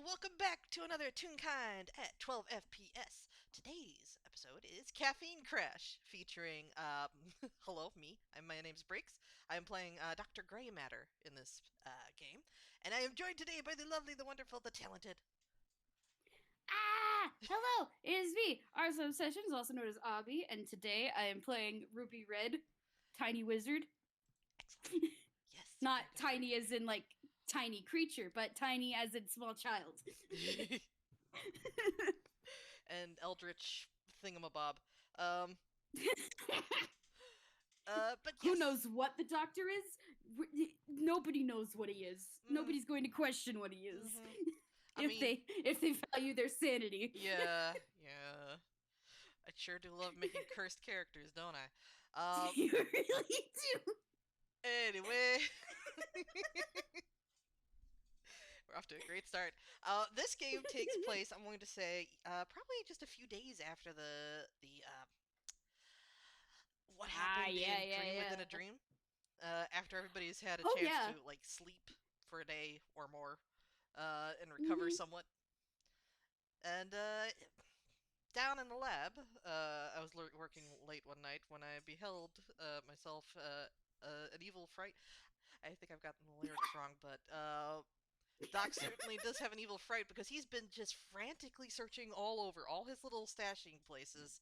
welcome back to another Toonkind at 12 FPS. Today's episode is Caffeine Crash, featuring, hello, me. My name's Breaks. I am playing Dr. Grey Matter in this game, and I am joined today by the lovely, the wonderful, the talented. Hello, it is me, Ars Obsessions, also known as Abby, and today I am playing Ruby Red, Tiny Wizard. Excellent. Yes. Not tiny as in, like, tiny creature, but tiny as in small child. And Eldritch Thingamabob. But yes. Who knows what the doctor is? Nobody knows what he is. Nobody's going to question what he is. If they value their sanity. Yeah. I sure do love making cursed characters, don't I? You really do. Anyway. We're off to a great start. This game takes place, I'm going to say, probably just a few days after the what happened in Dream Within a Dream. After everybody's had a chance to like sleep for a day or more, and recover somewhat. And down in the lab, I was working late one night when I beheld myself an evil fright. I think I've gotten the lyrics wrong, but Doc certainly does have an evil fright because he's been just frantically searching all over all his little stashing places,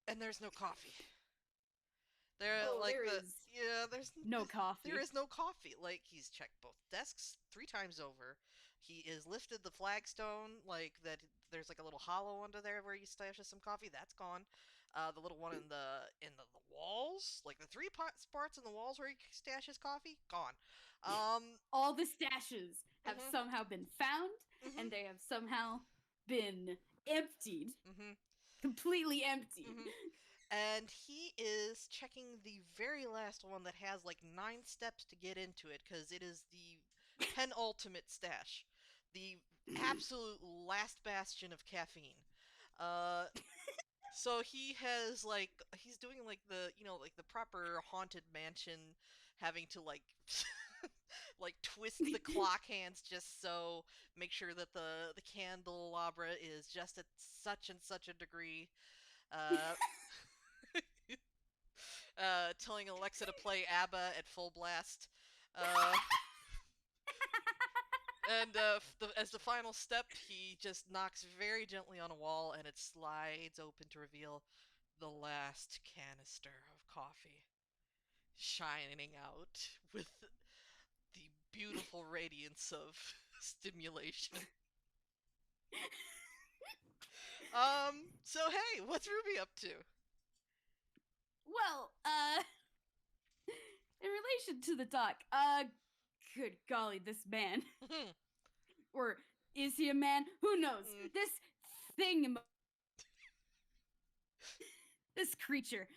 and there's no coffee. There's no coffee. There is no coffee. Like, he's checked both desks 3 times over. He has lifted the flagstone, like that. There's like a little hollow under there where he stashes some coffee. That's gone. The little one in the walls, like the 3 spots in the walls where he stashes coffee, gone. All the stashes have somehow been found, and they have somehow been emptied. Completely emptied. And he is checking the very last one that has like 9 steps to get into it, because it is the penultimate stash. The absolute last bastion of caffeine. So he has like, he's doing like the, like the proper haunted mansion, having to like like twist the clock hands just so, make sure that the candelabra is just at such and such a degree. Telling Alexa to play ABBA at full blast. And as the final step, he just knocks very gently on a wall, and it slides open to reveal the last canister of coffee, shining out with the beautiful radiance of stimulation. So hey, what's Ruby up to? Well, in relation to the doc, good golly, this man. Or is he a man? Who knows? This thing, this creature,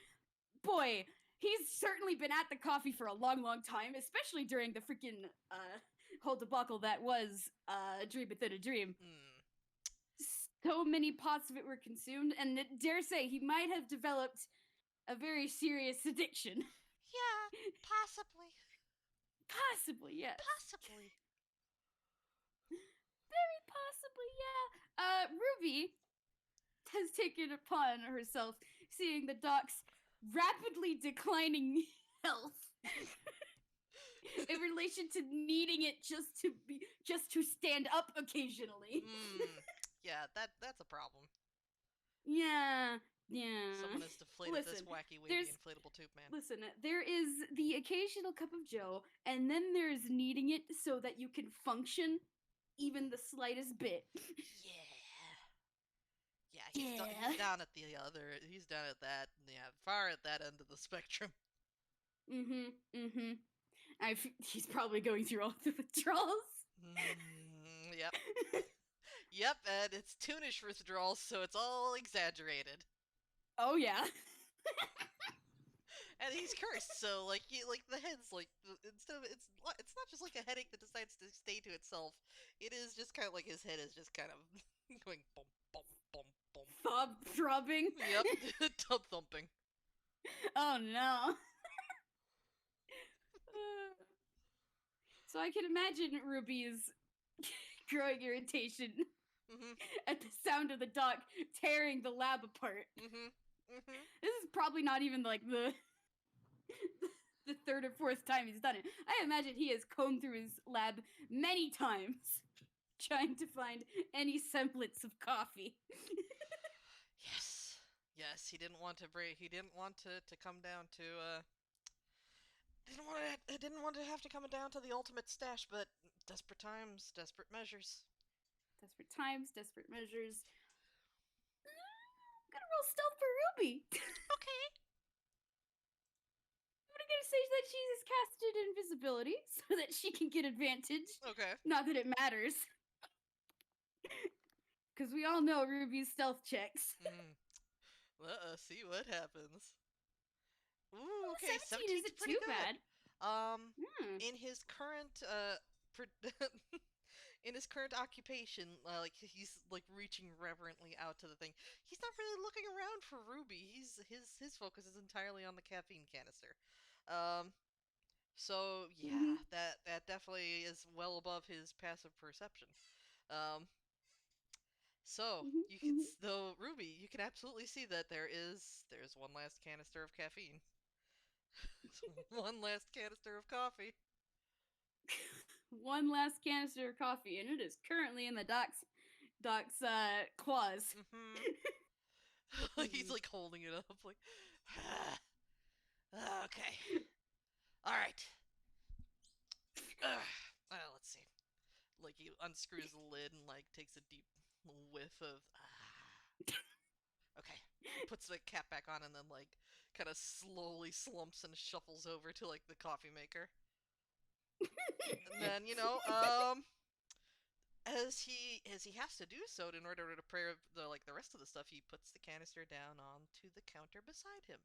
boy, he's certainly been at the coffee for a long, long time, especially during the freaking whole debacle that was Dream Within a Dream. So many pots of it were consumed, and dare say he might have developed a very serious addiction. Yeah, possibly. Possibly, yes. Possibly. Very possibly, yeah. Ruby has taken upon herself seeing the doc's rapidly declining health in relation to needing it just to stand up occasionally. Yeah, that's a problem. Yeah. Someone has deflated this wacky wavy inflatable tube man. Listen, there is the occasional cup of joe, and then there's needing it so that you can function even the slightest bit. He's down at he's down at that, far at that end of the spectrum. He's probably going through all the withdrawals. Yep. Yep, and it's Toonish withdrawals, so it's all exaggerated. Oh yeah. And he's cursed, so like the head's like, instead of it's not just like a headache that decides to stay to itself. It is just kind of like his head is just kind of going bump bump bump bump. Throbbing. Yep, tub thumping. Oh no. So I can imagine Ruby's growing irritation at the sound of the doc tearing the lab apart. This is probably not even like the third or fourth time he's done it. I imagine he has combed through his lab many times trying to find any semblance of coffee. Yes, he didn't want to come down to didn't want to have to come down to the ultimate stash, but desperate times, desperate measures. Desperate times, desperate measures. I'm gonna roll stealth for Ruby. Okay. I'm gonna say that she has casted invisibility so that she can get advantage. Okay. Not that it matters. Because we all know Ruby's stealth checks. Let's see what happens. Ooh, okay, 17 isn't too bad. In his current in his current occupation, like he's like reaching reverently out to the thing. He's not really looking around for Ruby. His focus is entirely on the caffeine canister. So yeah, that definitely is well above his passive perception. So you can though Ruby, you can absolutely see that there's one last canister of caffeine. One last canister of coffee. One last canister of coffee, and it is currently in the doc's claws. He's like holding it up, like, okay, all right. Let's see. Like he unscrews the lid and like takes a deep whiff of. Okay, puts the cap back on and then like kind of slowly slumps and shuffles over to like the coffee maker. And then as he has to do so in order to prepare the rest of the stuff, he puts the canister down onto the counter beside him.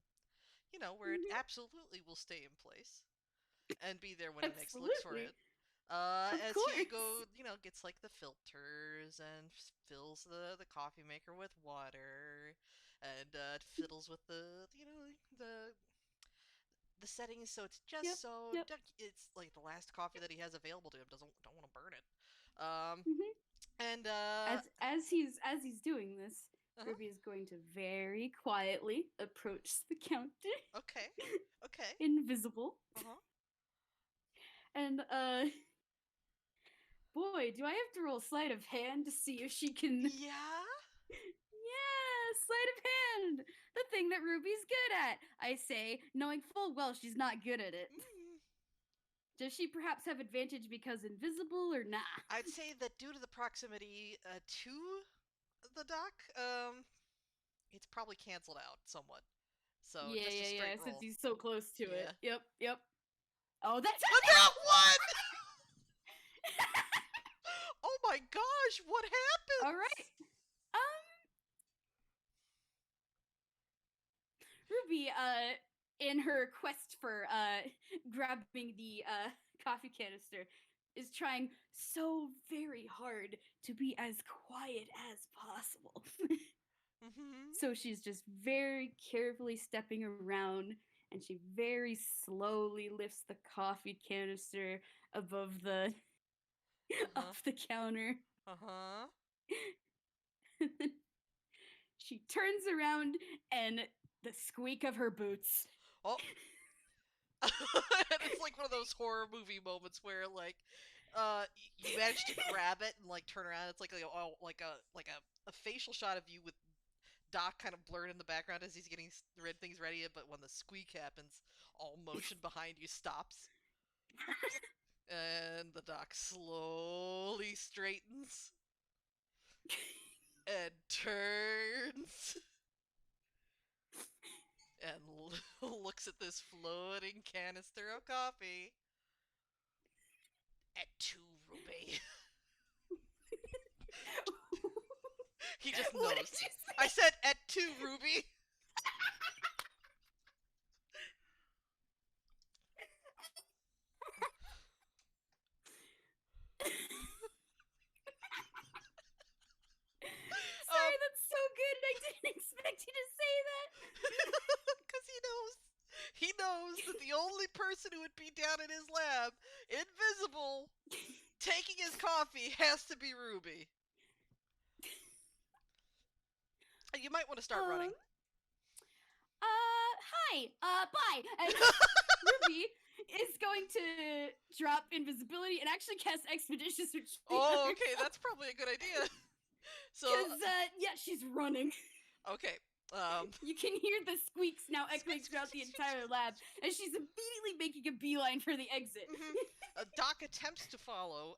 Where it absolutely will stay in place and be there when he next looks for it. As he gets like the filters and fills the coffee maker with water, and fiddles with the settings, so it's just it's like the last coffee that he has available to him. Don't want to burn it. And as he's doing this, Ruby is going to very quietly approach the counter. Okay. Invisible. And boy, do I have to roll sleight of hand to see if she can. Yeah, sleight of hand, the thing that Ruby's good at. I say, knowing full well she's not good at it. Does she perhaps have advantage because invisible or nah? I'd say that due to the proximity to the dock, it's probably canceled out somewhat. So just a straight roll. Since he's so close to it. Yep. Oh, that's that one! Oh my gosh, what happened? All right. Ruby, in her quest for grabbing the coffee canister, is trying so very hard to be as quiet as possible. So she's just very carefully stepping around, and she very slowly lifts the coffee canister above the off the counter. She turns around, and the squeak of her boots. Oh. It's like one of those horror movie moments where like you manage to grab it and like turn around. It's like a facial shot of you with Doc kind of blurred in the background as he's getting things ready, but when the squeak happens, all motion behind you stops. And the Doc slowly straightens and turns and looks at this floating canister of coffee. At 2 Ruby. He just knows. What did you say? I said at 2 Ruby. Sorry, that's so good, and I didn't expect you to say that. Because he knows that the only person who would be down in his lab, invisible, taking his coffee coffee has to be Ruby. You might want to start running. Hi, bye. And Ruby is going to drop invisibility and actually cast Expeditious Retreat. Oh, okay, that's probably a good idea. So, yeah, she's running. Okay. You can hear the squeaks now echoing throughout the entire lab, and she's immediately making a beeline for the exit. Doc attempts to follow,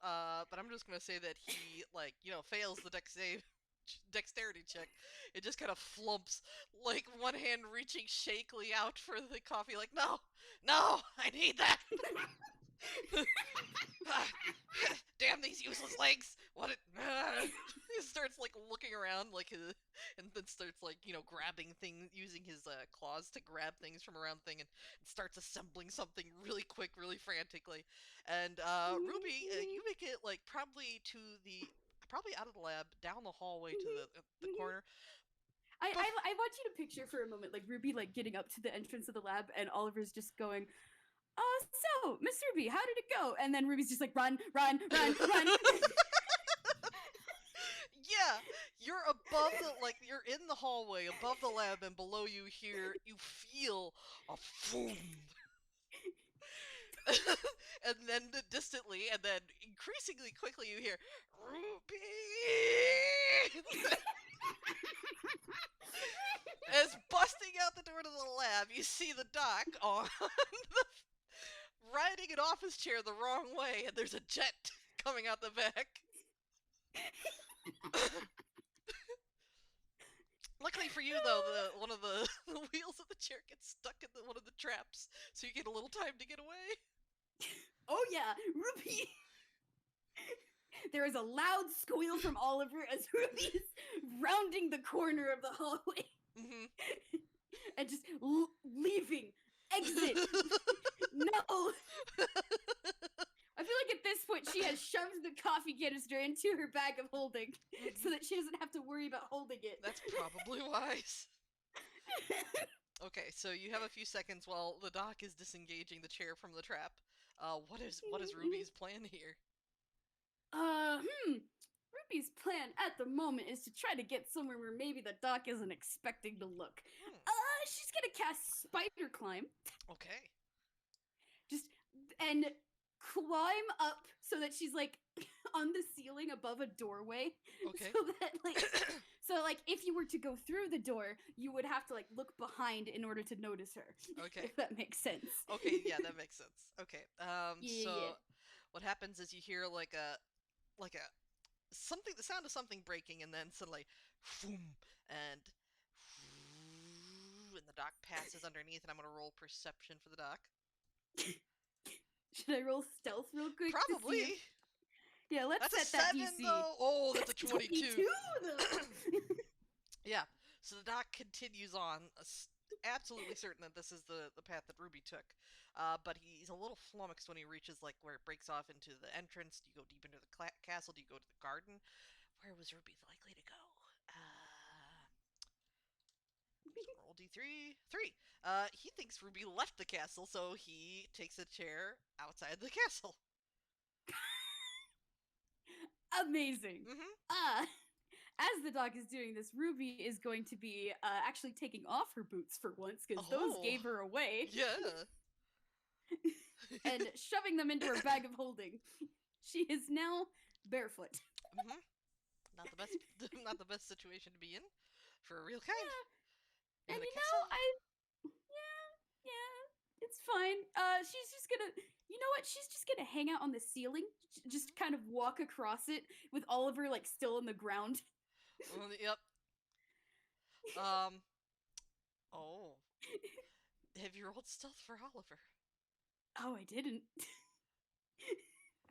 but I'm just gonna say that he, like, fails the dexterity check. It just kind of flumps, like one hand reaching shakily out for the coffee, like, no, I need that. Damn these useless legs! He starts like looking around, like, and then starts like grabbing things, using his claws to grab things from around the thing, and starts assembling something really quick, really frantically. And Ruby, you make it like probably out of the lab, down the hallway to the corner. I want you to picture for a moment, like, Ruby, like, getting up to the entrance of the lab, and Oliver's just going, so, Miss Ruby, how did it go? And then Ruby's just like, run. Yeah, you're above you're in the hallway, above the lab, and below you feel a boom. And then distantly, and then increasingly quickly, you hear, Ruby! As busting out the door to the lab, you see the Doc on riding an office chair the wrong way, and there's a jet coming out the back. Luckily for you, though, one of the wheels of the chair gets stuck in one of the traps, so you get a little time to get away. Oh yeah, Ruby! There is a loud squeal from Oliver as Ruby is rounding the corner of the hallway. And just leaving. Exit! No! I feel like at this point she has shoved the coffee canister into her bag of holding so that she doesn't have to worry about holding it. That's probably wise. Okay, so you have a few seconds while the Doc is disengaging the chair from the trap. What is Ruby's plan here? Ruby's plan at the moment is to try to get somewhere where maybe the Doc isn't expecting to look. She's gonna cast Spider Climb. Okay. And climb up so that she's like on the ceiling above a doorway. Okay. So that if you were to go through the door, you would have to look behind in order to notice her. Okay. If that makes sense. Okay, yeah, that makes sense. Okay. Yeah. So what happens is you hear something, the sound of something breaking, and then suddenly, boom, and the Doc passes underneath, and I'm gonna roll perception for the Doc. Should I roll stealth real quick? Probably. Yeah, let's that's set that 7, DC. Though. Oh, that's a 22. 22 though. Yeah. So the Doc continues on, absolutely certain that this is the path that Ruby took. But he's a little flummoxed when he reaches where it breaks off into the entrance. Do you go deep into the castle? Do you go to the garden? Where was Ruby likely to go? Roll D3. 3. He thinks Ruby left the castle, so he takes a chair outside the castle. Amazing. As the Doc is doing this, Ruby is going to be actually taking off her boots for once, because those gave her away. Yeah. And shoving them into her bag of holding. She is now barefoot. Not the best situation to be in for a real kind. Yeah. And it's fine. She's just gonna, she's just gonna hang out on the ceiling, just kind of walk across it with Oliver still on the ground. Yep. Oh. Have you rolled stealth for Oliver? Oh, I didn't.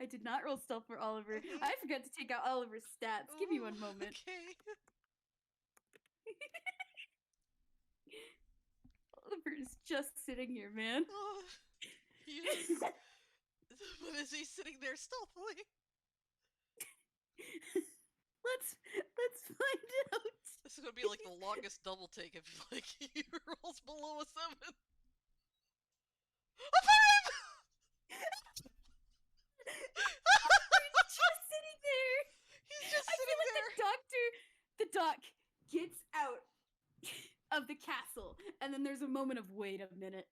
I did not roll stealth for Oliver. I forgot to take out Oliver's stats. Give me one moment. Okay. Oliver's just sitting here, man. Oh, he is. But is he sitting there stealthily? Let's find out. This is gonna be the longest double take if he rolls below a 7. A 5! Oliver's just sitting Duck gets out of the castle, and then there's a moment of wait a minute.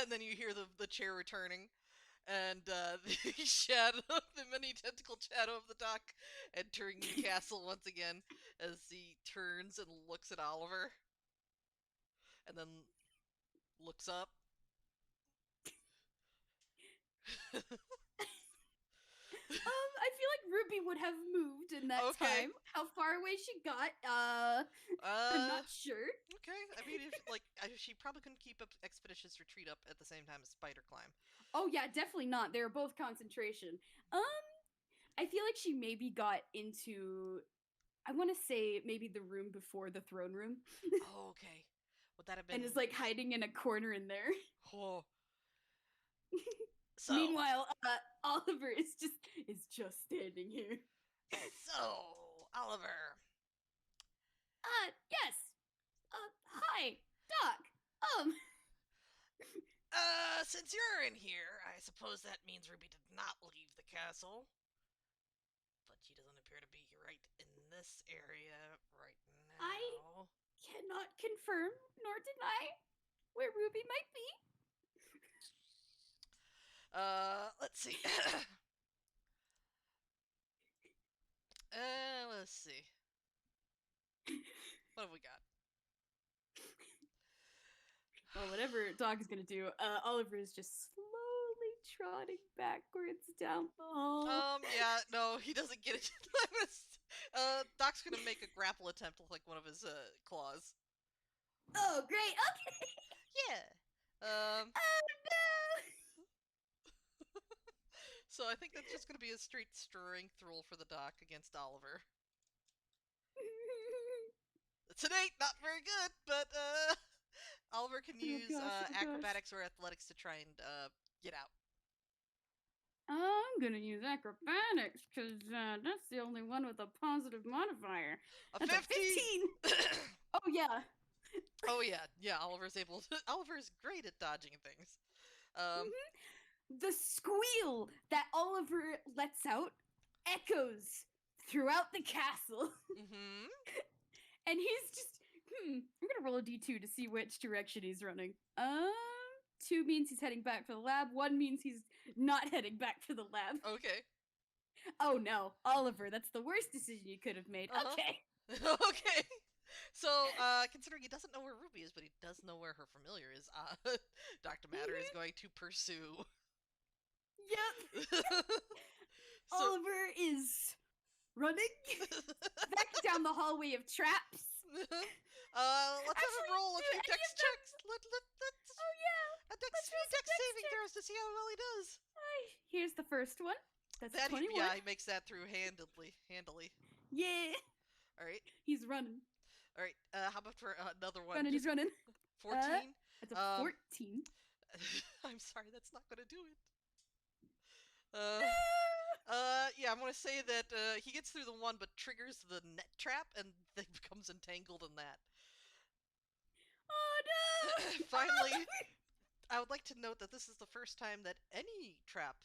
And then you hear the chair returning, and the shadow, the mini tentacle shadow of the Duck entering the castle once again as he turns and looks at Oliver, and then looks up. I feel like Ruby would have moved in that time. How far away she got, I'm not sure. Okay, I mean, she probably couldn't keep up Expeditious Retreat up at the same time as Spider Climb. Oh yeah, definitely not. They were both concentration. I feel like she maybe got into, I want to say maybe the room before the throne room. Oh, okay. Would that have been? And is like hiding in a corner in there. Oh. So, meanwhile, Oliver is just standing here. So, Oliver. Yes. Hi, Doc. Since you're in here, I suppose that means Ruby did not leave the castle. But she doesn't appear to be right in this area right now. I cannot confirm nor deny where Ruby might be. Let's see. Let's see. What have we got? Well, whatever Doc is gonna do, Oliver is just slowly trotting backwards down the hall. Yeah, no, he doesn't get it. Doc's gonna make a grapple attempt with, like, one of his, claws. Oh, great, okay! Yeah. Oh, no! So I think that's just gonna be a straight strength roll for the Doc against Oliver. It's an 8, not very good, but, Oliver can use acrobatics or athletics to try and get out. I'm gonna use acrobatics because that's the only one with a positive modifier. A 15! Oh yeah. Oh yeah, yeah. Oliver's great at dodging things. The squeal that Oliver lets out echoes throughout the castle. And he's just I'm gonna roll a d2 to see which direction he's running. 2 means he's heading back for the lab. 1 means he's not heading back for the lab. Okay. Oh no, Oliver, that's the worst decision you could have made. Okay. Okay. So, considering he doesn't know where Ruby is, but he does know where her familiar is, Dr. Matter is going to pursue. Yep. Oliver is running back down the hallway of traps. Let's have him roll a few dex checks. Let's a few dex saving throws to see how well he does. Here's the first one. That's 21. Yeah, he makes that through handily. Yeah. All right. He's running. All right. How about for another one? He's running. 14. That's a 14. I'm sorry, that's not gonna do it. Yeah, I'm gonna say that he gets through the one, but triggers the net trap and then becomes entangled in that. Oh no! Finally, I would like to note that this is the first time that any trap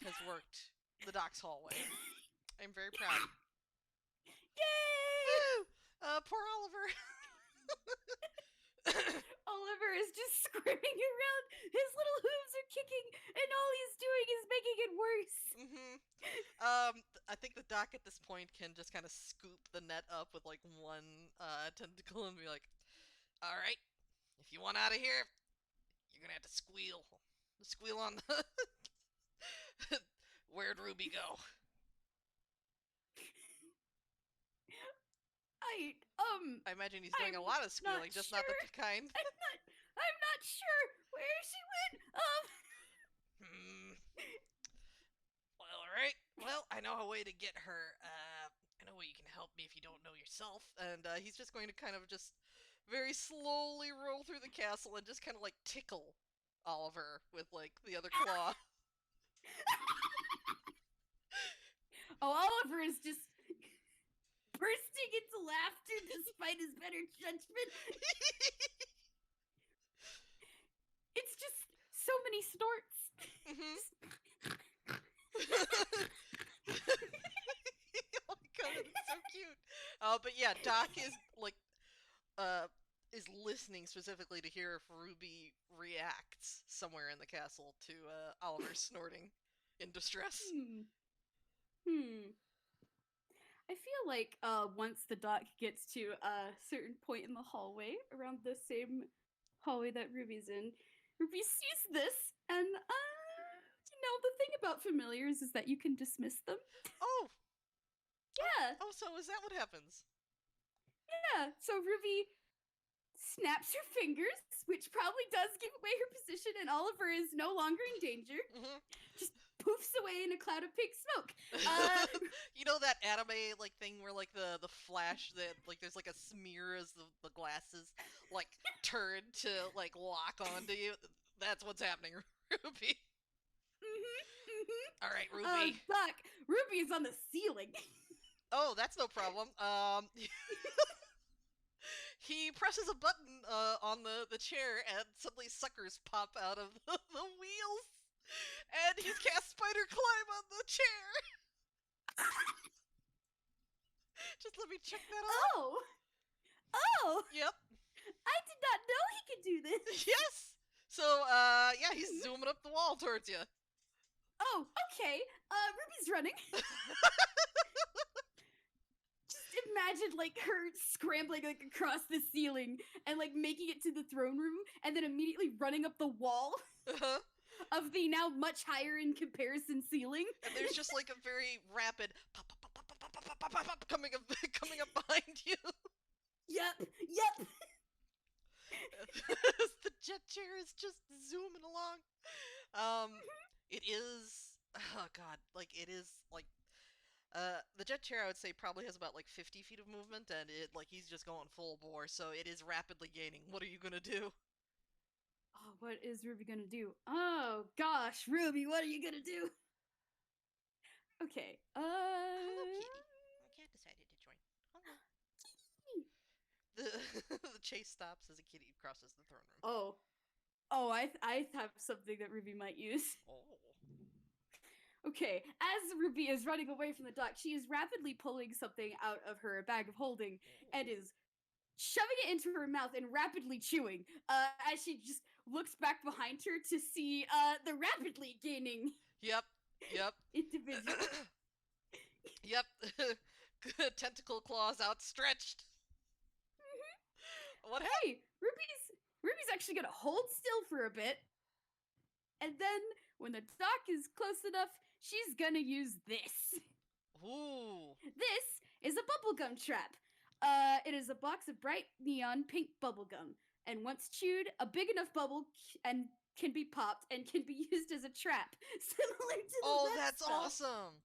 has worked the Doc's hallway. I'm very proud. Yay! Poor Oliver. Oliver is just screaming around. His little hooves are kicking, and all he's doing is making it worse. I think the Doc at this point can just kind of scoop the net up with like one tentacle and be like, "All right, if you want out of here, you're gonna have to squeal. Squeal on the Where'd Ruby go?" I imagine he's doing a lot of squealing, just not the kind. I'm not sure where she went. Well, alright. Well, I know a way to get her. I know a way you can help me if you don't know yourself. And he's just going to kind of just very slowly roll through the castle and just kind of like tickle Oliver with like the other claw. Oh, Oliver is just bursting into laughter despite his better judgment. It's just so many snorts. Oh my god, But yeah, Doc is like is listening specifically to hear if Ruby reacts somewhere in the castle to Oliver snorting in distress. I feel like once the Doc gets to a certain point in the hallway, around the same hallway that Ruby's in, Ruby sees this, and the thing about familiars is that you can dismiss them. Oh! Yeah! Oh, so is that what happens? Yeah, so Ruby snaps her fingers, which probably does give away her position, and Oliver is no longer in danger. Mm-hmm. Just poofs away in a cloud of pink smoke. You know that anime like thing where like the flash that like there's like a smear as the glasses like turn to like lock onto you. That's what's happening, Ruby. All right, Ruby. Doc, Ruby is on the ceiling. Oh, that's no problem. He presses a button on the chair, and suddenly suckers pop out of the wheels, and he's cast spider climb on the chair. Just let me check that out. Oh! Yep. I did not know he could do this. Yes! So, yeah, he's zooming up the wall towards you. Oh, okay. Ruby's running. Just imagine, like, her scrambling, like, across the ceiling and, like, making it to the throne room and then immediately running up the wall of the now much higher in comparison ceiling. And there's just, like, a very rapid pop, pop, pop, pop, pop, pop, pop, pop, pop, coming up behind you. Yep. The jet chair is just zooming along. It is, oh god, like, it is, like, the jet chair, I would say, probably has about, like, 50 feet of movement, and he's just going full bore, so it is rapidly gaining. What are you gonna do? Oh, what is Ruby gonna do? Oh, gosh, Ruby, what are you gonna do? Okay, Hello, kitty. My cat decided to join. Hello. The chase stops as a kitty crosses the throne room. Oh, I have something that Ruby might use. Oh. Okay, as Ruby is running away from the Doc, she is rapidly pulling something out of her bag of holding and is shoving it into her mouth and rapidly chewing, as she just looks back behind her to see the rapidly gaining individual. Yep. Tentacle claws outstretched. What? Hey, Ruby's actually gonna hold still for a bit, and then when the Doc is close enough, she's gonna use this. Ooh. This is a bubblegum trap. It is a box of bright neon pink bubblegum, and once chewed, a big enough bubble and can be popped and can be used as a trap, similar to the Oh, red that's stuff. awesome.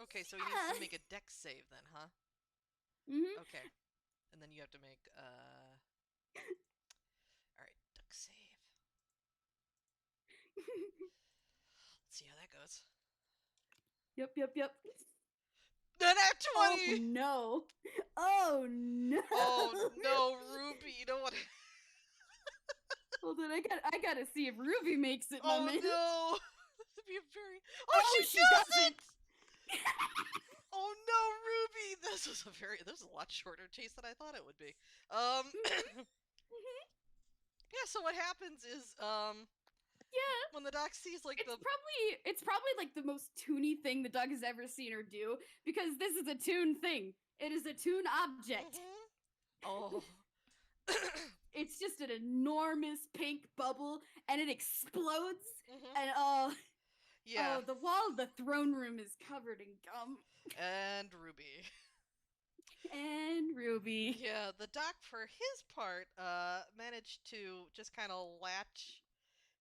Okay, so he needs to make a dex save then, huh? Mm-hmm. Okay. And then you have to make, Alright, dex save. Let's see how that goes. Yep. Then at 20! Oh no! Oh no, Ruby, you know what? Hold on, I gotta see if Ruby makes it. Oh moment. no! This would be a very. Oh, she doesn't! Oh no, Ruby! This was a lot shorter chase than I thought it would be. Yeah. So what happens is, yeah, when the Doc sees like it's probably like the most toony thing the Doc has ever seen her do, because this is a toon thing. It is a toon object. Oh. It's just an enormous pink bubble, and it explodes, and yeah. oh, the wall of the throne room is covered in gum. And Ruby. And Ruby. Yeah, the Doc, for his part, managed to just kind of latch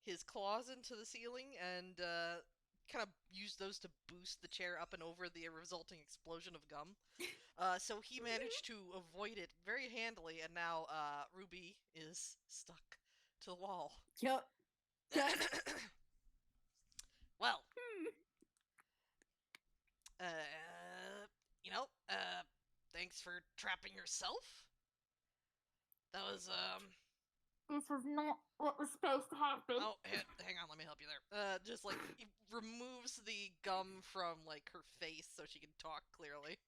his claws into the ceiling and kind of use those to boost the chair up and over the resulting explosion of gum. So he managed to avoid it very handily, and now Ruby is stuck to the wall. Yep. Well, thanks for trapping yourself. That was, This was not what was supposed to happen. Oh, hang on, let me help you there. Just, like, he removes the gum from, like, her face so she can talk clearly.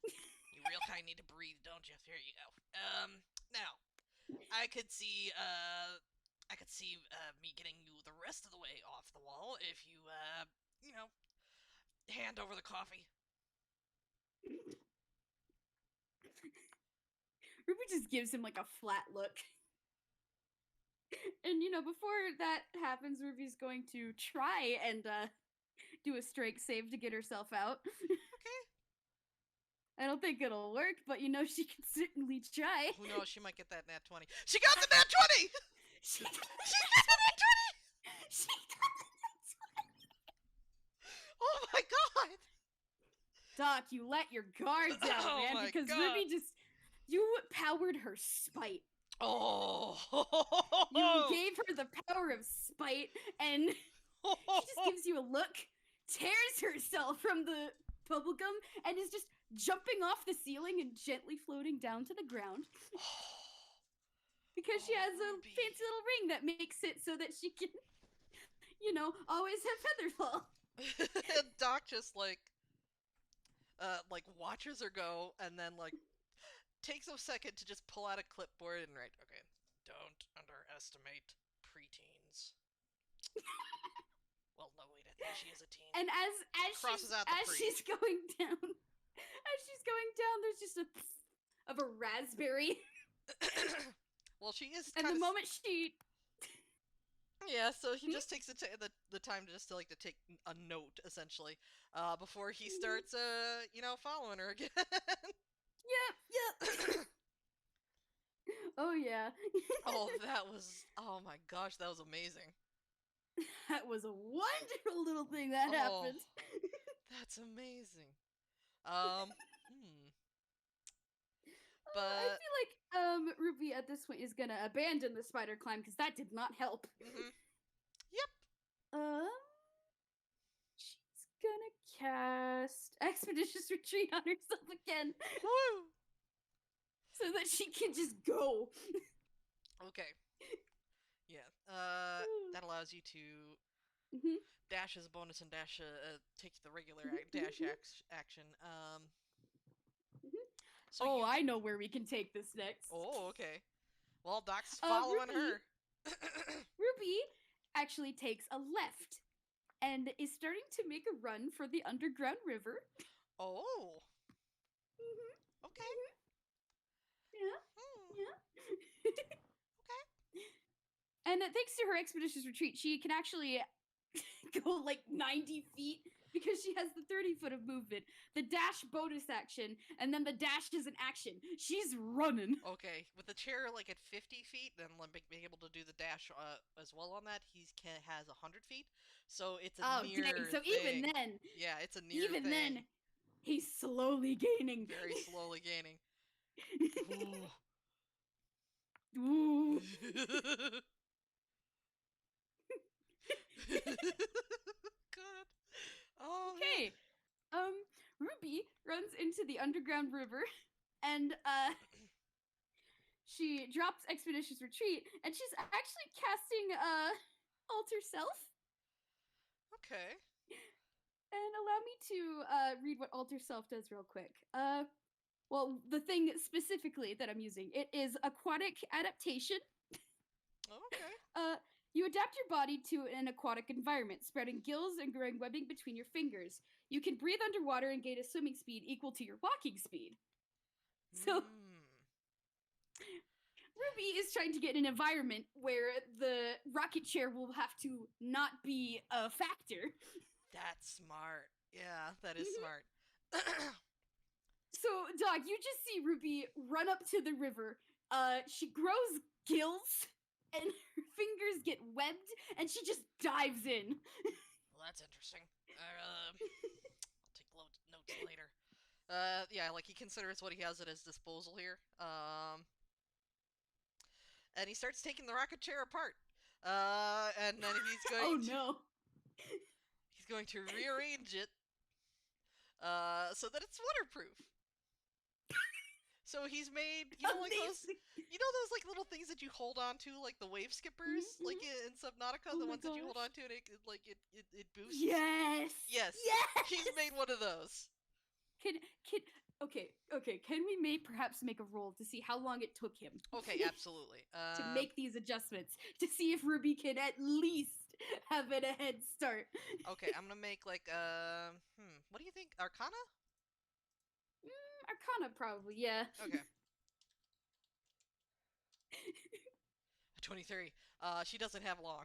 You real kind need to breathe, don't you? Here you go. Now, I could see me getting you the rest of the way off the wall if you, hand over the coffee. Ruby just gives him like a flat look. And before that happens, Ruby's going to try and do a strength save to get herself out. Okay. I don't think it'll work, but she can certainly try. Who knows? She might get that nat 20. She got the nat 20! She got the nat 20! She got the nat 20! Oh my god! Doc, you let your guard down, man, because god. Ruby you powered her spite. Oh! You gave her the power of spite, and she just gives you a look, tears herself from the bubblegum, and is just jumping off the ceiling and gently floating down to the ground. Because she has a fancy little ring that makes it so that she can, always have feather fall. And Doc just, watches her go, and then, takes a second to just pull out a clipboard and write, okay, don't underestimate preteens. Well, no, wait, I think she is a teen. And as she's going down, there's just of a raspberry. Well, she is. And the moment she. Yeah, so he just takes the time just to take a note essentially, before he starts following her again. Yep. Oh yeah. Oh my gosh, that was amazing. That was a wonderful little thing that happened. That's amazing. But I feel like Ruby at this point is gonna abandon the spider climb because that did not help. Mm-hmm. Yep. She's gonna cast Expeditious Retreat on herself again. Woo! So that she can just go. Okay. Yeah. That allows you to dash as a bonus and dash take the regular dash action. So I know where we can take this next. Oh, okay. Well, Doc's following her. Ruby actually takes a left and is starting to make a run for the underground river. Oh. Okay. Yeah. Okay. And thanks to her expeditious retreat, she can actually go 90 feet because she has the 30 foot of movement, the dash bonus action, and then the dash is an action. She's running. Okay, with the chair at 50 feet, then being able to do the dash as well on that, he has 100 feet. So it's a near dang. So thing. Even then, yeah, it's a near even thing. Then, he's slowly gaining. Very slowly gaining. Ooh. God. Oh, okay. Man. Ruby runs into the underground river and she drops Expeditious Retreat and she's actually casting Alter Self. Okay. And allow me to read what Alter Self does real quick. Well, the thing specifically that I'm using, it is aquatic adaptation. Okay. You adapt your body to an aquatic environment, spreading gills and growing webbing between your fingers. You can breathe underwater and gain a swimming speed equal to your walking speed. So, Ruby is trying to get an environment where the rocket chair will have to not be a factor. That's smart. Yeah, that is smart. So, Doc, you just see Ruby run up to the river. She grows gills, and her fingers get webbed, and she just dives in. Well, that's interesting. I'll take notes later. Yeah, he considers what he has at his disposal here. And he starts taking the rocket chair apart. And then he's going he's going to rearrange it so that it's waterproof. So he's made, those little things that you hold on to, the wave skippers, in Subnautica, the ones that you hold on to and it boosts. Yes. He's made one of those. Can Okay, okay. Can we perhaps make a roll to see how long it took him? Okay, absolutely. To make these adjustments, to see if Ruby can at least have it a head start. Okay, I'm gonna make like what do you think? Arcana? Arcana, probably, yeah. Okay. 23. She doesn't have long.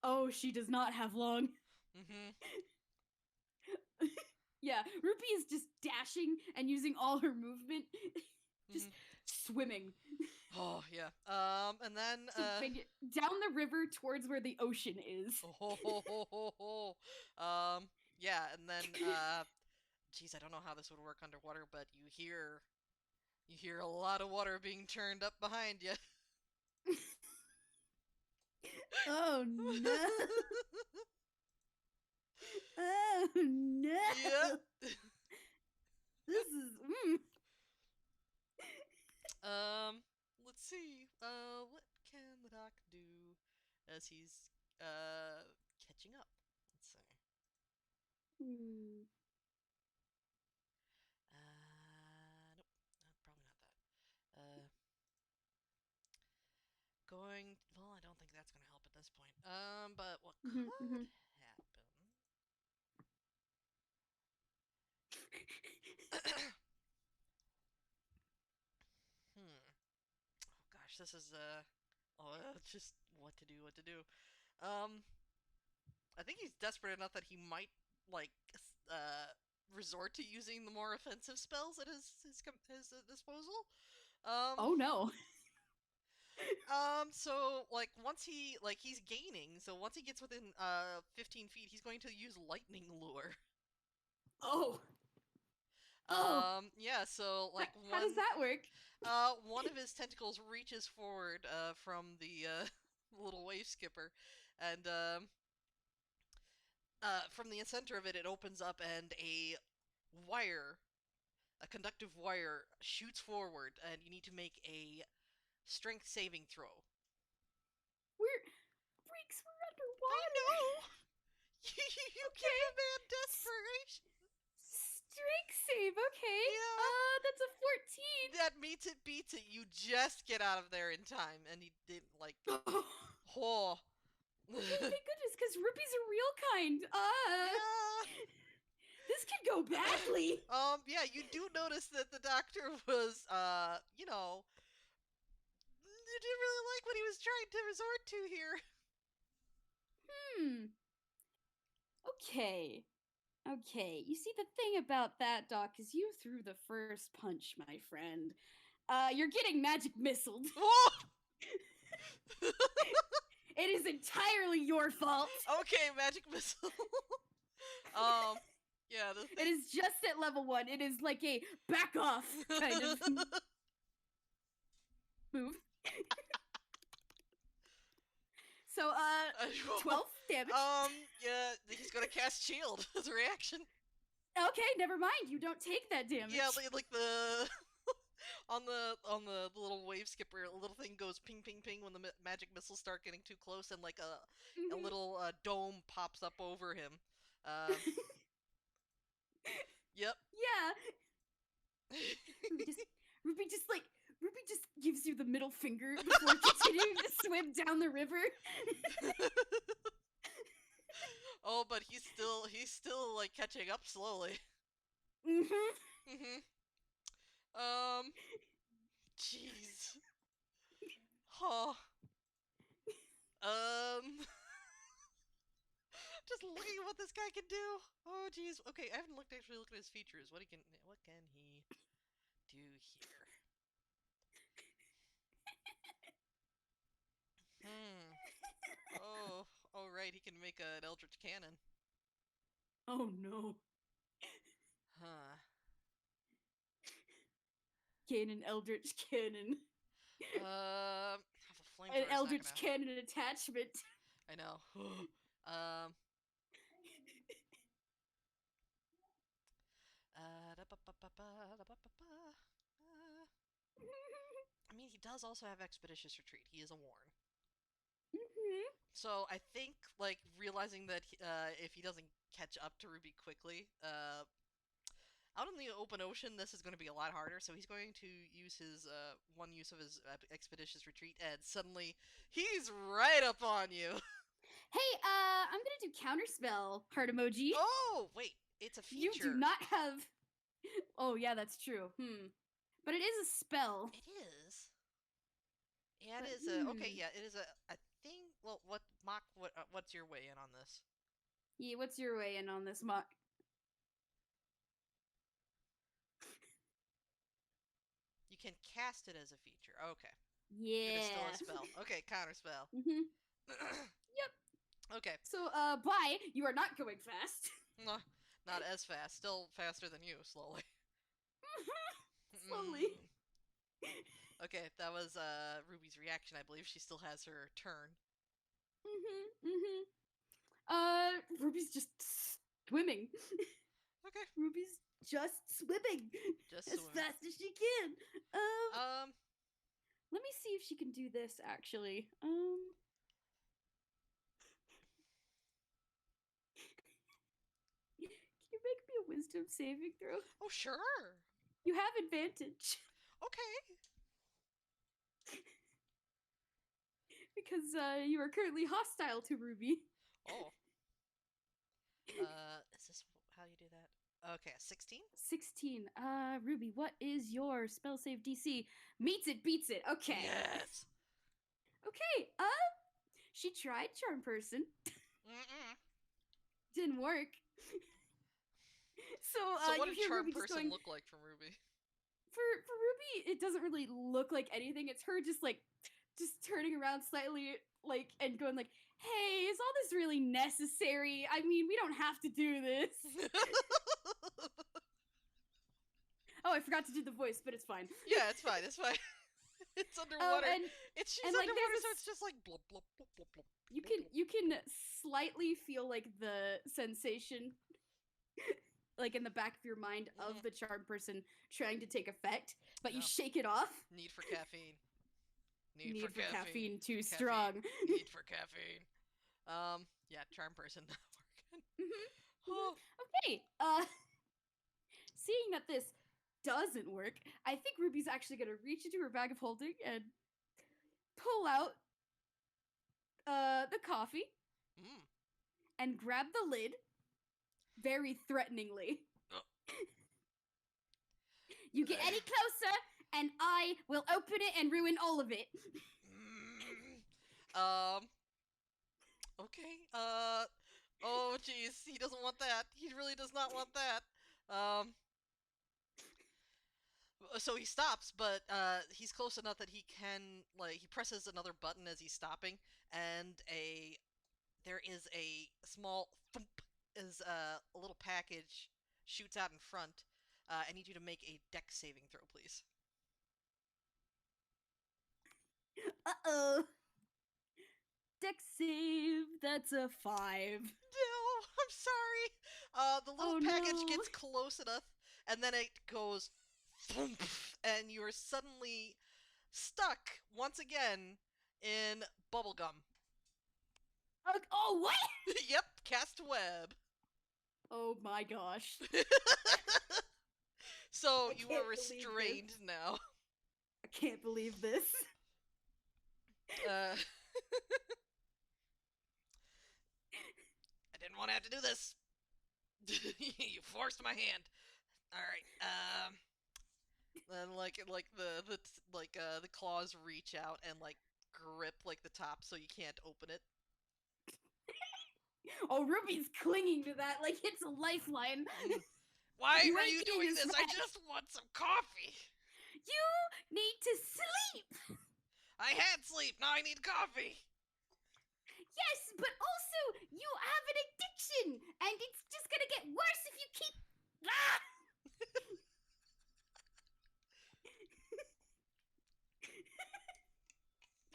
Oh, she does not have long. Mm-hmm. Yeah, Ruby is just dashing and using all her movement, just swimming. Oh yeah. And then down the river towards where the ocean is. Yeah, and then geez, I don't know how this would work underwater, but you hear a lot of water being turned up behind you. Oh no. Oh no. Yep. This is Let's see. What can the doc do as he's catching up? Let's see. Hmm. Nope. Probably not that. Going. Well, I don't think that's gonna help at this point. But what could happen? Oh gosh, this is just what to do, what to do. I think he's desperate enough that he might like resort to using the more offensive spells at his disposal. Oh no. So like once he's gaining, so once he gets within 15 feet, he's going to use lightning lure. Oh. Oh. Yeah, so like how does that work? One of his tentacles reaches forward from the little wave skipper, and from the center of it, it opens up, and a conductive wire, shoots forward, and you need to make a strength saving throw. We're underwater. I know. You okay. Give a man desperation. Strength save, okay. Yeah. That's a 14. That beats it. You just get out of there in time, and he didn't like. Oh. Thank goodness, because Ruby's a real kind. Yeah. This could go badly. Yeah, you do notice that the doctor was, didn't really like what he was trying to resort to here. Okay. Okay. You see, the thing about that, Doc, is you threw the first punch, my friend. You're getting magic missiled. It is entirely your fault. Okay, magic missile. Yeah, it is just at level 1. It is like a back off kind of move. So, 12 damage. Yeah, he's gonna cast shield as a reaction. Okay, never mind. You don't take that damage. Yeah, like the on the little wave skipper, a little thing goes ping, ping, ping when the magic missiles start getting too close, and like a little dome pops up over him. Yep. Yeah. Ruby just gives you the middle finger before continuing to swim down the river. Oh, but he's still like catching up slowly. Jeez. Huh. Just looking at what this guy can do. Oh, jeez. Okay, I haven't actually looked at his features. What can he do here? Oh, right. He can make an Eldritch Cannon. Oh no. Huh. Gain an Eldritch Cannon. Have a flamethrower. An Eldritch Cannon attachment. I know. I mean, he does also have Expeditious Retreat. He is a Warren. So I think, like, realizing that if he doesn't catch up to Ruby quickly, Out in the open ocean, this is going to be a lot harder, so he's going to use his one use of his expeditious retreat, and suddenly he's right up on you. Hey, I'm gonna do counterspell heart emoji. Oh, wait, it's a feature. You do not have. Oh yeah, that's true. But it is a spell. It is. Yeah, it is a. Okay, yeah, it is a thing. Well, what's your way in on this? Yeah, what's your way in on this, Mock? You can cast it as a feature. Okay. Yeah. It is still a spell. Okay, counterspell. Yep. Okay. So, bye. You are not going fast. Not as fast. Still faster than you, slowly. Slowly. Okay, that was Ruby's reaction. I believe she still has her turn. Ruby's just swimming. Okay. Ruby's just swimming. Just as swimming. fast as she can. Let me see if she can do this actually. Can you make me a wisdom saving throw? Oh, sure. You have advantage. Okay. Because you are currently hostile to Ruby. Oh. Is this how you do that? Okay, 16? 16. Ruby, what is your spell save DC? Meets it, beats it. Okay. Yes. Okay, she tried Charm Person. Didn't work. So what did Charm Ruby Person look like from Ruby? For Ruby, it doesn't really look like anything. It's her just turning around slightly, like, and going like, "Hey, is all this really necessary? I mean, we don't have to do this." Oh, I forgot to do the voice, but it's fine. Yeah, it's fine. It's fine. It's underwater. She's underwater, so it's just like blub blub blub blub blub. You can slightly feel like the sensation, like in the back of your mind, of the Charm Person trying to take effect, but you shake it off. Need for caffeine. Need for caffeine too strong. Need for caffeine. Yeah, Charm Person not working. Okay. Seeing that this doesn't work, I think Ruby's actually gonna reach into her bag of holding and pull out the coffee and grab the lid very threateningly. You get any closer and I will open it and ruin all of it. Okay. Oh jeez, he doesn't want that. He really does not want that. So he stops, but he's close enough that he can, like, he presses another button as he's stopping, and there is a small thump as a little package shoots out in front. I need you to make a dex saving throw, please. Uh-oh. Dex save, that's a 5. No, I'm sorry. The little package gets close enough, and then it goes thump, and you are suddenly stuck once again in bubblegum. Oh, what? Yep, cast web. Oh my gosh. So you are restrained now. I can't believe this. I didn't want to have to do this. You forced my hand. All right. Then the claws reach out and like grip like the top so you can't open it. Oh, Ruby's clinging to that like it's a lifeline. Why are you doing this? I just want some coffee. You need to sleep. I had sleep. Now I need coffee. Yes, but also you have an addiction, and it's just gonna get worse if you keep. Ah!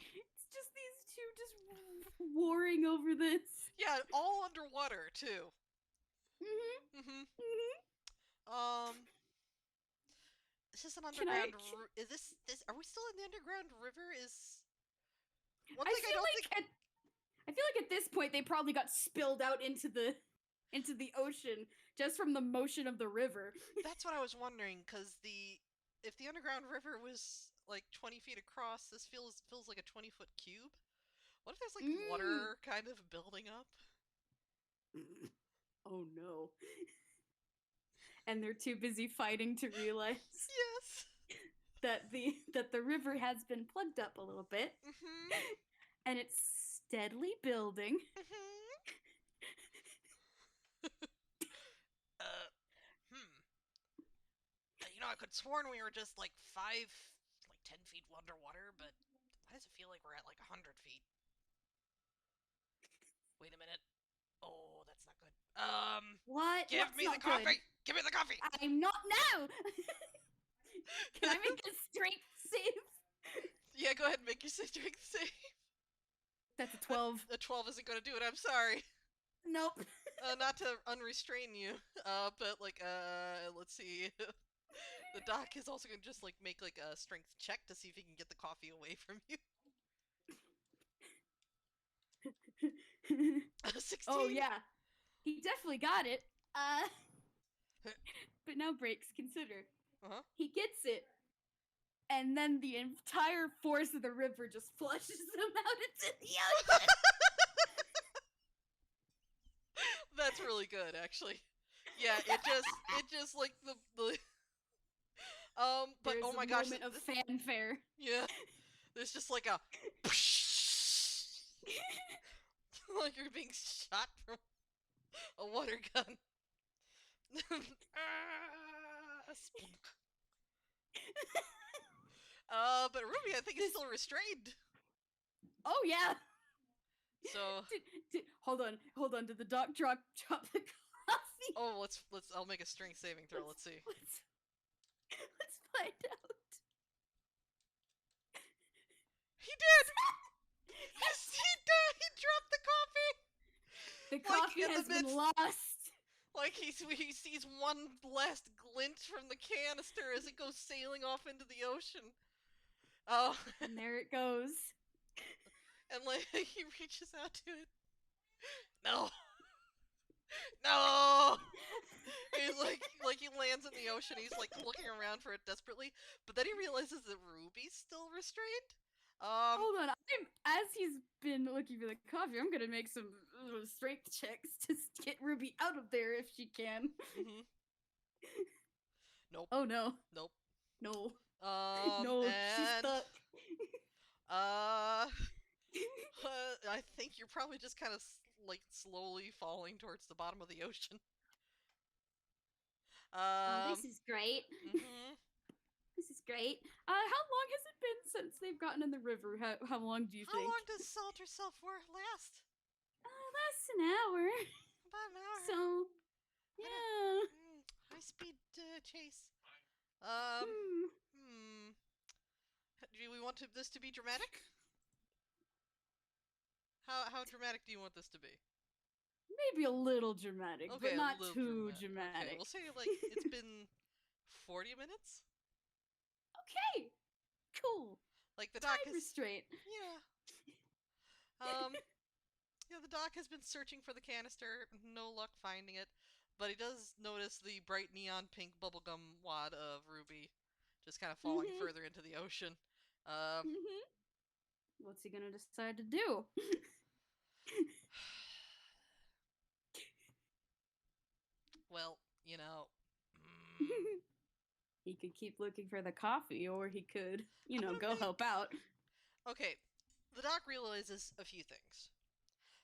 It's just these two just warring over this. Yeah, all underwater too. This is an underground. Is this? Are we still in the underground river? I feel like at this point they probably got spilled out into the into the ocean just from the motion of the river. That's what I was wondering, because if the underground river was like 20 feet across, this feels like a 20-foot cube. What if there's like water kind of building up? Oh no. And they're too busy fighting to realize Yes. that the river has been plugged up a little bit. And it's steadily building. I could sworn we were just like 10 feet underwater, but why does it feel like we're at like 100 feet? Wait a minute. Oh, that's not good. What? Give me the coffee! Give me the coffee! I'm not now! Can I make a strength save? Yeah, go ahead and make your strength save. That's a 12. A 12 isn't going to do it, I'm sorry. Nope. Not to unrestrain you, but like, let's see. The doc is also going to just like make like a strength check to see if he can get the coffee away from you. 16. Oh yeah, he definitely got it. But now breaks. Consider. He gets it, and then the entire force of the river just flushes him out into the ocean. That's really good, actually. Yeah, it just like the but There's oh my a gosh, moment of fanfare. Yeah, there's just like a like you're being shot from a water gun. But Ruby, I think, is still restrained. Oh yeah. So hold on. Did the doc drop the coffee? Oh, let's. I'll make a strength saving throw. Let's see. Let's find out. He did. Yes, he did. He dropped the coffee. The coffee has been lost. Like he sees one last glint from the canister as it goes sailing off into the ocean. Oh. And there it goes. And like he reaches out to it. No. No. He's like he lands in the ocean. He's like looking around for it desperately, but then he realizes that Ruby's still restrained. Hold on. As he's been looking for the coffee, I'm gonna make some strength checks to get Ruby out of there if she can. Nope. Oh no. Nope. No. No, she's stuck. I think you're probably just kind of like slowly falling towards the bottom of the ocean. Oh, this is great. This is great. How long has it been since they've gotten in the river? How long do you think? How long does Salter Self-Worth last? Last an hour. About an hour. So, yeah. High-speed chase. Do we want this to be dramatic? How dramatic do you want this to be? Maybe a little dramatic, but not too dramatic. Okay, we'll say like it's been 40 minutes. Okay, cool. Like the doc Time restraint. Yeah. Yeah, the doc has been searching for the canister, no luck finding it, but he does notice the bright neon pink bubblegum wad of Ruby just kind of falling further into the ocean. What's he gonna decide to do? Well, you know... He could keep looking for the coffee, or he could, go help out. Okay, the doc realizes a few things.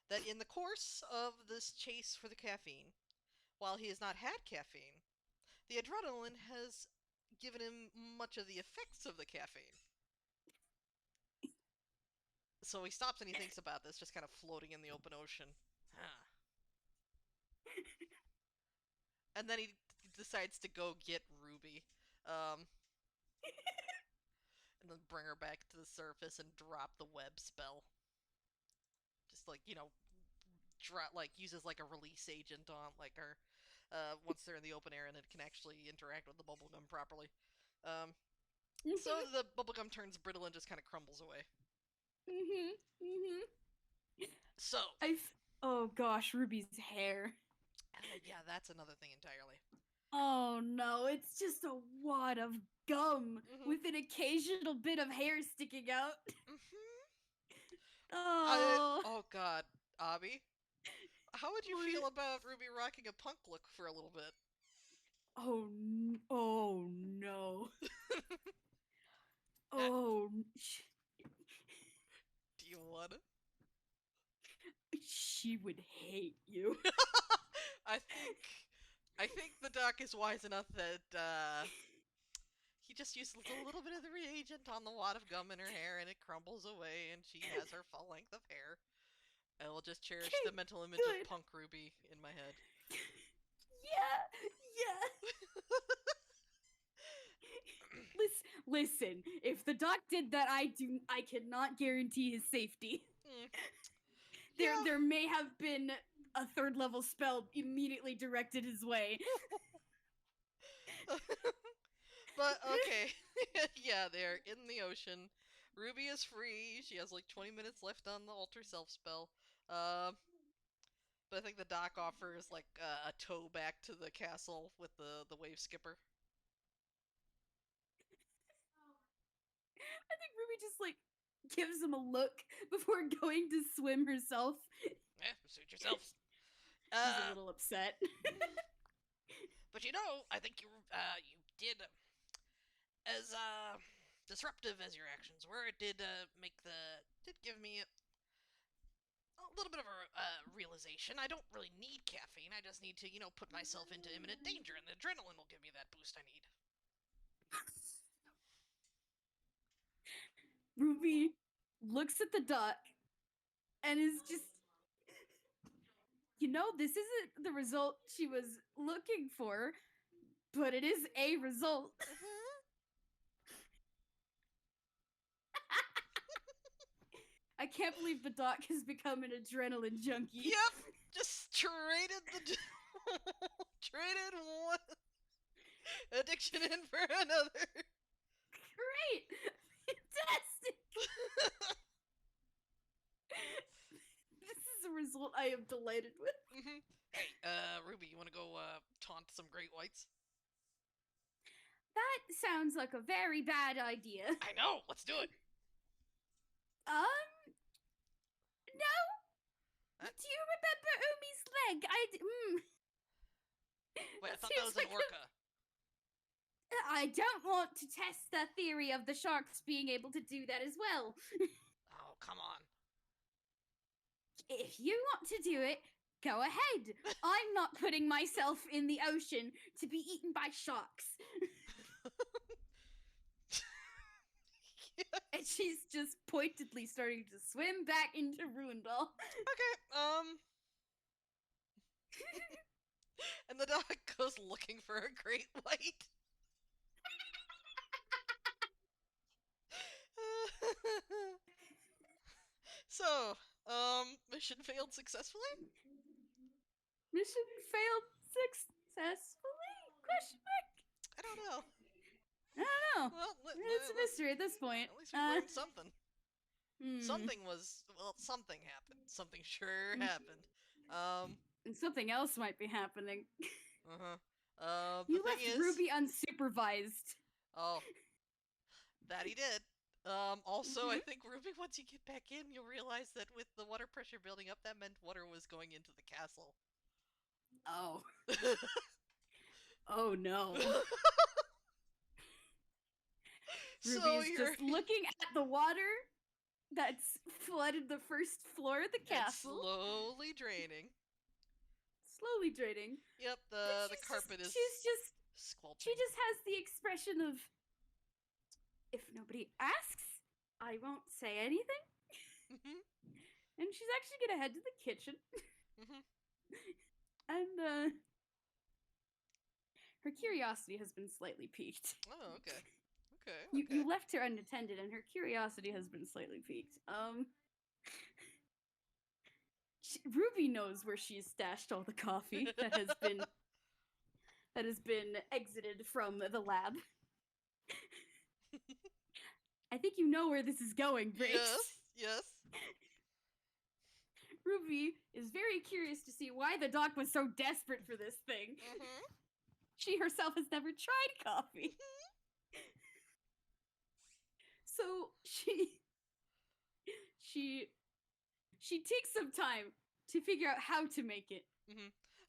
That in the course of this chase for the caffeine, while he has not had caffeine, the adrenaline has given him much of the effects of the caffeine. So he stops and he thinks about this, just kind of floating in the open ocean. And then he decides to go get Ruby. And then bring her back to the surface and drop the web spell. Just like, uses like a release agent on like her, once they're in the open air and it can actually interact with the bubblegum properly. So the bubblegum turns brittle and just kind of crumbles away. So. Oh gosh, Ruby's hair. Yeah, that's another thing entirely. Oh no, it's just a wad of gum with an occasional bit of hair sticking out. Oh god, Abby. How would you feel about Ruby rocking a punk look for a little bit? Oh no. Oh. Do you want to? She would hate you. I think the doc is wise enough that he just uses a little bit of the reagent on the wad of gum in her hair, and it crumbles away, and she has her full length of hair. I will just cherish the mental image of Punk Ruby in my head. Yeah. Listen, if the doc did that, I cannot guarantee his safety. There may have been a 3rd level spell immediately directed his way. But okay, yeah, they're in the ocean. Ruby is free. She has like 20 minutes left on the alter self spell. But I think the doc offers like a tow back to the castle with the wave skipper. I think Ruby just like gives him a look before going to swim herself. Suit yourselves. She's a little upset. But you know, I think you did as disruptive as your actions were. It did give me a little bit of a realization. I don't really need caffeine. I just need to, put myself into imminent danger, and the adrenaline will give me that boost I need. Ruby looks at the duck and is just, this isn't the result she was looking for, but it is a result. I can't believe the doc has become an adrenaline junkie. Yep, just traded traded one addiction in for another. Great, fantastic. This is a result I am delighted with. Hey, Ruby, you want to go taunt some great whites? That sounds like a very bad idea. I know. Let's do it. No. Do you remember Umi's leg? Wait, I thought that was an orca. I don't want to test the theory of the sharks being able to do that as well. Oh, come on. If you want to do it, go ahead. I'm not putting myself in the ocean to be eaten by sharks. And she's just pointedly starting to swim back into Ruindal. Okay, and the dog goes looking for a great white. So, mission failed successfully? Mission failed successfully? Question mark? I don't know. Well, it's a mystery at this point. At least we learned something. Something happened. Something sure happened. And something else might be happening. You left Ruby unsupervised. Oh, that he did. Also, I think, Ruby, once you get back in, you'll realize that with the water pressure building up, that meant water was going into the castle. Oh. Oh, no. Ruby's just looking at the water that's flooded the first floor of the castle. Slowly draining. Yep, the carpet is squelching. She just has the expression of, if nobody asks, I won't say anything. And she's actually gonna head to the kitchen. And her curiosity has been slightly piqued. Oh, okay. You left her unattended, and her curiosity has been slightly piqued. Ruby knows where she's stashed all the coffee that has been exited from the lab. I think you know where this is going, Briggs. Yes. Ruby is very curious to see why the doc was so desperate for this thing. She herself has never tried coffee. So she takes some time to figure out how to make it.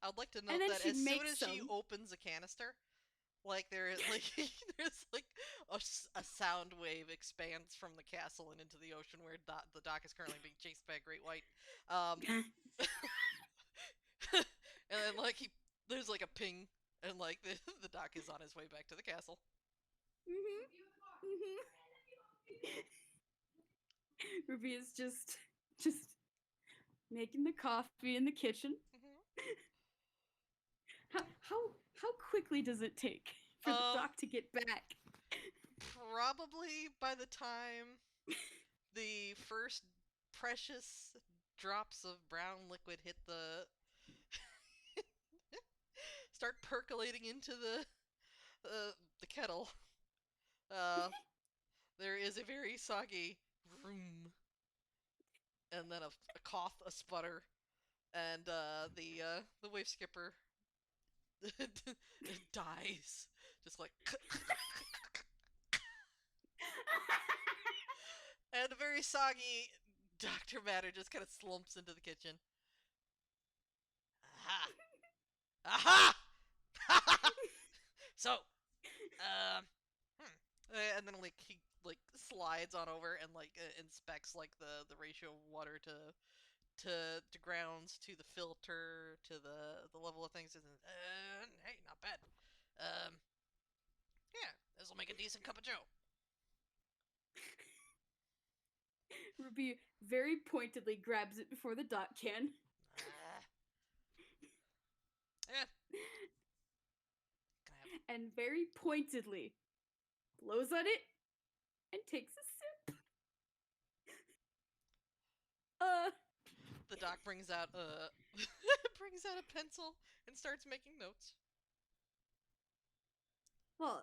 I would like to note that as soon as she opens a canister, like there's like a sound wave expands from the castle and into the ocean where the dock is currently being chased by a great white. And then like there's like a ping, and like the dock is on his way back to the castle. Ruby is just making the coffee in the kitchen. How quickly does it take for the doc to get back? Probably by the time the first precious drops of brown liquid hit the start percolating into the kettle, there is a very soggy vroom, and then a cough, a sputter, and the wave skipper dies, just like. And a very soggy Dr. Matter just kind of slumps into the kitchen. Aha! Aha! So, and then like he like slides on over and like inspects like the ratio of water to grounds, to the filter, to the level of things. And hey, not bad. Yeah, this will make a decent cup of joe. Ruby very pointedly grabs it before the doc can. And very pointedly blows on it and takes a sip. The doc brings out a pencil and starts making notes. Well,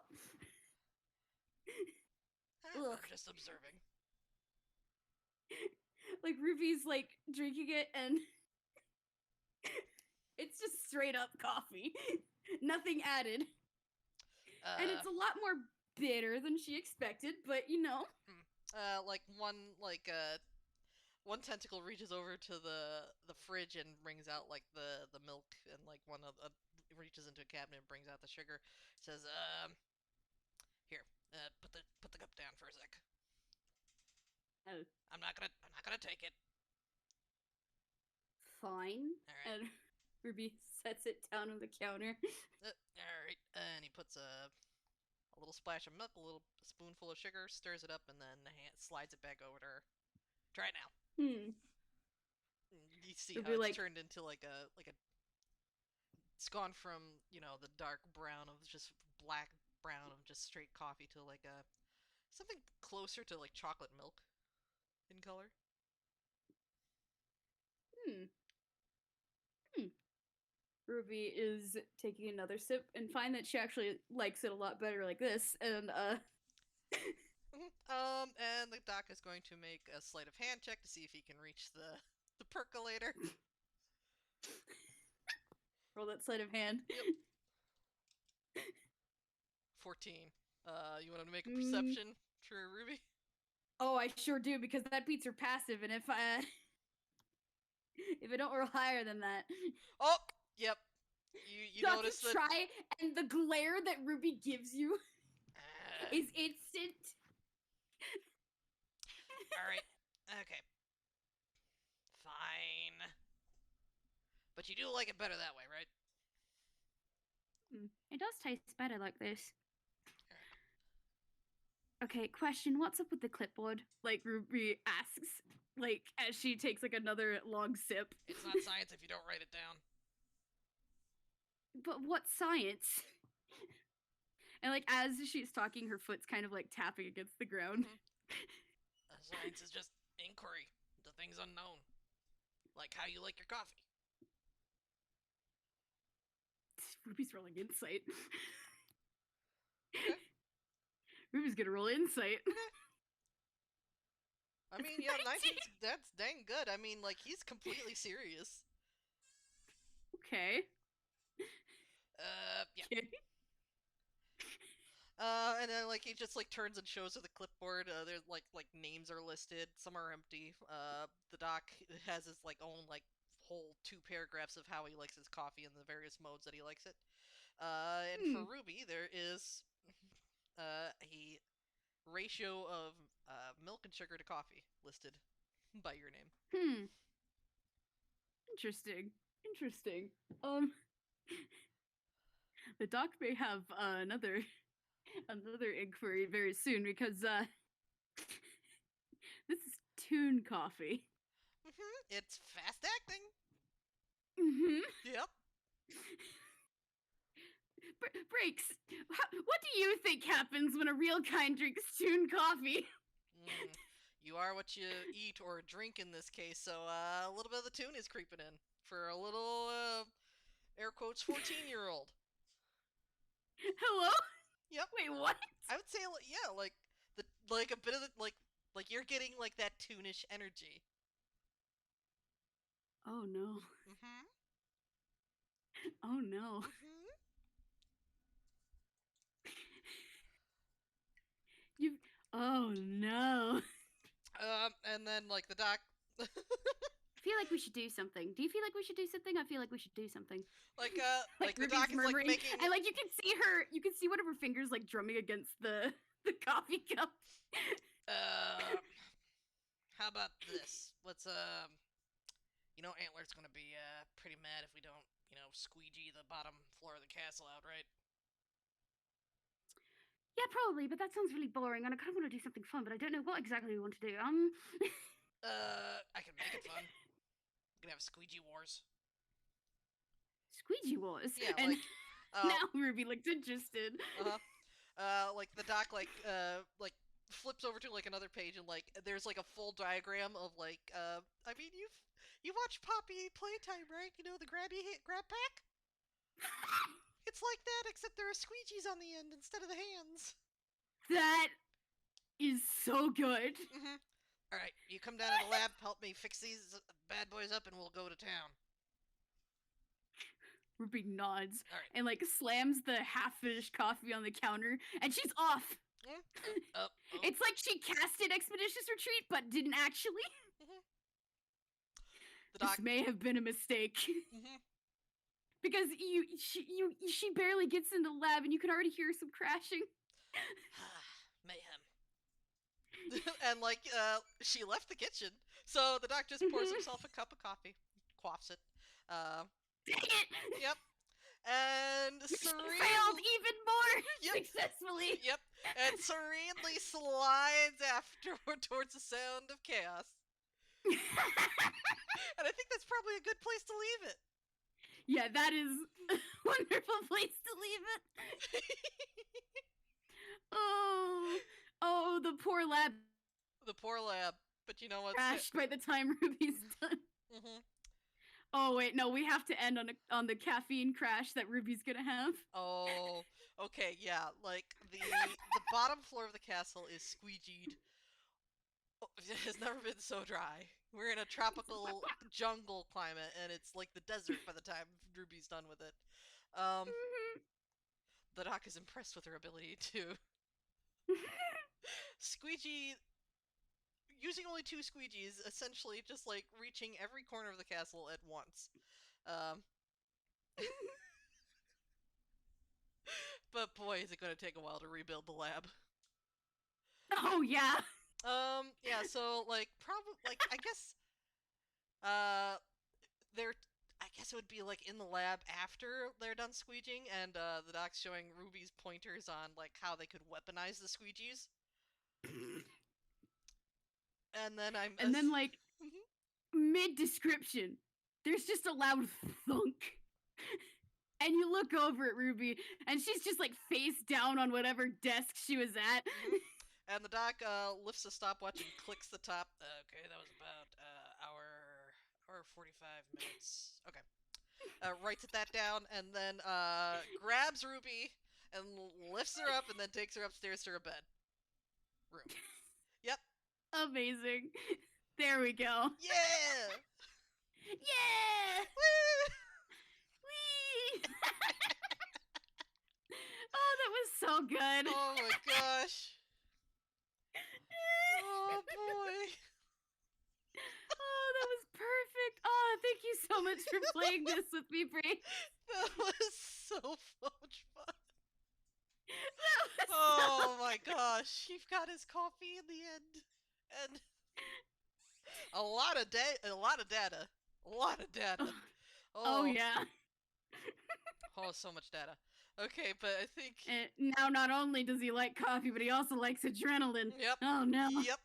I'm just observing. Like Ruby's like drinking it and it's just straight up coffee. Nothing added. And it's a lot more bitter than she expected, but you know. Like one tentacle reaches over to the fridge and brings out like the milk, and like one of reaches into a cabinet and brings out the sugar. Says, here, put the cup down for a sec. Oh. I'm not gonna take it. Fine. All right. And Ruby sets it down on the counter. All right, and he puts a little splash of milk, a little spoonful of sugar, stirs it up, and then slides it back over to her. Try it now. You see how it's turned into like a. It's gone from, you know, the dark brown of just black brown of just straight coffee to like a something closer to like chocolate milk in color. Ruby is taking another sip and find that she actually likes it a lot better like this, and and the doc is going to make a sleight of hand check to see if he can reach the percolator. Roll that sleight of hand. Yep. 14. You want to make a perception for Ruby? Oh, I sure do, because that beats her passive, and if I don't roll higher than that. Oh, yep. You Doc, notice you try, and the glare that Ruby gives you is instant. Alright. Okay. Fine. But you do like it better that way, right? It does taste better like this. Okay, question, what's up with the clipboard? Like Ruby asks, like, as she takes like another long sip. It's not science if you don't write it down. But what science? And like as she's talking, her foot's kind of like tapping against the ground. Science is just inquiry into things unknown. Like how you like your coffee. Ruby's rolling insight. Okay. Ruby's gonna roll insight. I mean, yeah, 19. That's dang good. I mean, like, he's completely serious. Okay. Yeah. Okay. And then like he just like turns and shows her the clipboard. There's like names are listed. Some are empty. The doc has his like own like whole 2 paragraphs of how he likes his coffee and the various modes that he likes it. And for Ruby, there is a ratio of milk and sugar to coffee listed by your name. Interesting. Interesting. The doc may have another inquiry very soon because this is Toon coffee. It's fast acting. Yep. Breaks. What do you think happens when a real kind drinks Toon coffee? You are what you eat or drink in this case, so a little bit of the tune is creeping in for a little air quotes 14-year-old. Hello? Yep. Wait, what? I would say yeah, like a bit of the like you're getting like that toonish energy. Oh no. Oh no. Oh no. And then like the doc. I feel like we should do something. Do you feel like we should do something? I feel like we should do something. Like the doc is murmuring, like making, and like you can see one of her fingers like drumming against the coffee cup. How about this? Let's Antler's gonna be pretty mad if we don't squeegee the bottom floor of the castle out, right? Yeah, probably, but that sounds really boring, and I kind of want to do something fun, but I don't know what exactly we want to do. I can make it fun. We can have squeegee wars. Squeegee wars? Yeah, and like... now Ruby looks interested. Like, the doc, like, flips over to, like, another page, and, like, there's, like, a full diagram of, like, I mean, you watched Poppy Playtime, right? You know, the grab pack? It's like that, except there are squeegees on the end instead of the hands. That is so good. Alright, you come down to the lab, help me fix these bad boys up, and we'll go to town. Ruby nods and like slams the half-finished coffee on the counter, and she's off. It's like she casted Expeditious Retreat, but didn't actually. This may have been a mistake. Because she barely gets into the lab, and you can already hear some crashing. Mayhem. And like she left the kitchen, so the doc just pours himself a cup of coffee, quaffs it. Dang it! Yep. And failed even more successfully. Yep. And serenely slides afterward towards the sound of chaos. And I think that's probably a good place to leave it. Yeah, that is a wonderful place to leave it. Oh, the poor lab. The poor lab. But you know what? Crashed by the time Ruby's done. Oh wait, no, we have to end on the caffeine crash that Ruby's gonna have. Oh, okay, yeah. Like the bottom floor of the castle is squeegeed. It has never been so dry. We're in a tropical jungle climate, and it's like the desert by the time Ruby's done with it. The doc is impressed with her ability to squeegee, using only 2 squeegees, essentially just like reaching every corner of the castle at once. But boy, is it going to take a while to rebuild the lab. Oh yeah. Yeah, so, like, probably, like, I guess it would be, like, in the lab after they're done squeegeeing, and, the doc's showing Ruby's pointers on, like, how they could weaponize the squeegees. And then like, mid-description, there's just a loud thunk. And you look over at Ruby, and she's just, like, face down on whatever desk she was at. And the doc lifts a stopwatch and clicks the top. Okay, that was about hour 45 minutes. Okay. Writes that down, and then grabs Ruby and lifts her up, and then takes her upstairs to her bed. Room. Yep. Amazing. There we go. Yeah! Yeah! Woo! Whee! Oh, that was so good. Oh my gosh. Oh boy. Oh, that was perfect. Oh, thank you so much for playing this with me, Brie. That was so much fun. That was Oh my gosh. He got his coffee in the end. And a lot of data. A lot of data. Oh yeah. Oh, so much data. Okay, but I think... And now not only does he like coffee, but he also likes adrenaline. Yep. Oh no. Yep.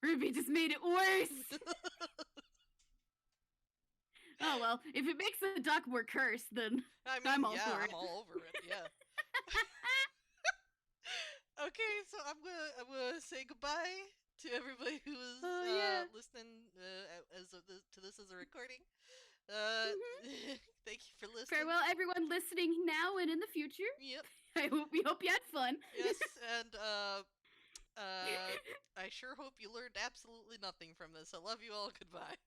Ruby just made it worse. Oh well, if it makes the duck more cursed, then I'm all for it. I'm all over it. Yeah. Okay, so I'm gonna say goodbye to everybody who is listening to this as a recording. Thank you for listening. Farewell, everyone listening now and in the future. Yep. We hope you had fun. Yes, and I sure hope you learned absolutely nothing from this. I love you all. Goodbye.